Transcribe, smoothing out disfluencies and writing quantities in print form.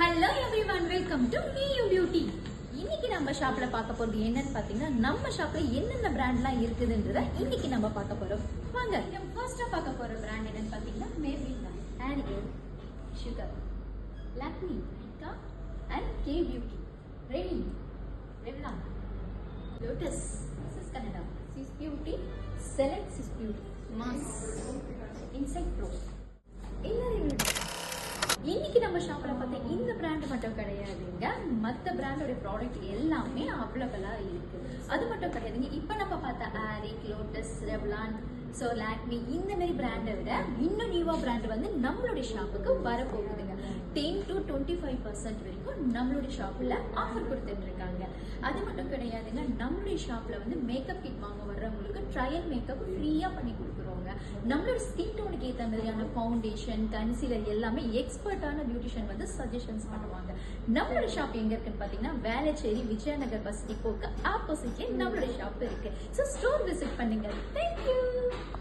Hello everyone, welcome to Miyu Beauty. இன்னைக்கு நம்ம ஷாப்ல பார்க்க போறது என்னன்னு பாத்தீங்கன்னா நம்ம ஷாப்ல என்னென்ன பிராண்ட்லாம் இருக்குதுன்றத இன்னைக்கு நம்ம பார்க்க போறோம். வாங்க நம்ம ஃபர்ஸ்டா பார்க்க போற பிராண்ட் என்னன்னு பாத்தீங்கன்னா Maybelline, Ariel, Sugar, Lakme, Rika and K Beauty, Revlon, Revlon, Lotus, Sis Canada, Sis Beauty, Select Sis Beauty, Mass, Insect Pro. இன்னைக்கு நம்ம ஷாப்ல பார்த்தா இந்த பிராண்ட் மட்டும் கிடையாதுங்க, மற்ற பிராண்டோட ப்ராடக்ட் எல்லாமே அவைலபிளா இருக்கு. அது மட்டும் கிடையாதுங்க, இப்போ நம்ம பார்த்த ஆரிக், லோட்டஸ், ரெவ்லான், ஸோ லாக்மி இந்த மாதிரி பிராண்டை விட இன்னும் நியூவா பிராண்ட் வந்து நம்மளுடைய ஷாப்புக்கு வரப்போகுதுங்க. 10 to 25% வரைக்கும் நம்மளுடைய ஷாப்ல ஆஃபர் கொடுத்துட்டு இருக்காங்க. அது மட்டும் கிடையாதுங்க, நம்மளுடைய ஷாப்ல வந்து மேக்கப் கிட் வாங்க வர்றவங்களுக்கு ட்ரையல் மேக்கப் ஃப்ரீயா பண்ணி கொடுக்குறோங்க. நம்மளோட ஸ்கின் டோனுக்கு ஏற்ற மாதிரியான ஃபவுண்டேஷன், கன்சீலர் எல்லாமே எக்ஸ்பர்ட்டான பியூட்டிஷியன் வந்து சஜஷன்ஸ் பண்ணுவாங்க. நம்மளோட ஷாப் எங்க இருக்குன்னு பாத்தீங்கன்னா வேளச்சேரி விஜயநகர் பஸ் டிப்போக்கு ஆப்போசிட்ல நம்மளுடைய ஷாப் இருக்கு. ஸோ ஸ்டோர் விசிட் பண்ணுங்க. தேங்க்யூ.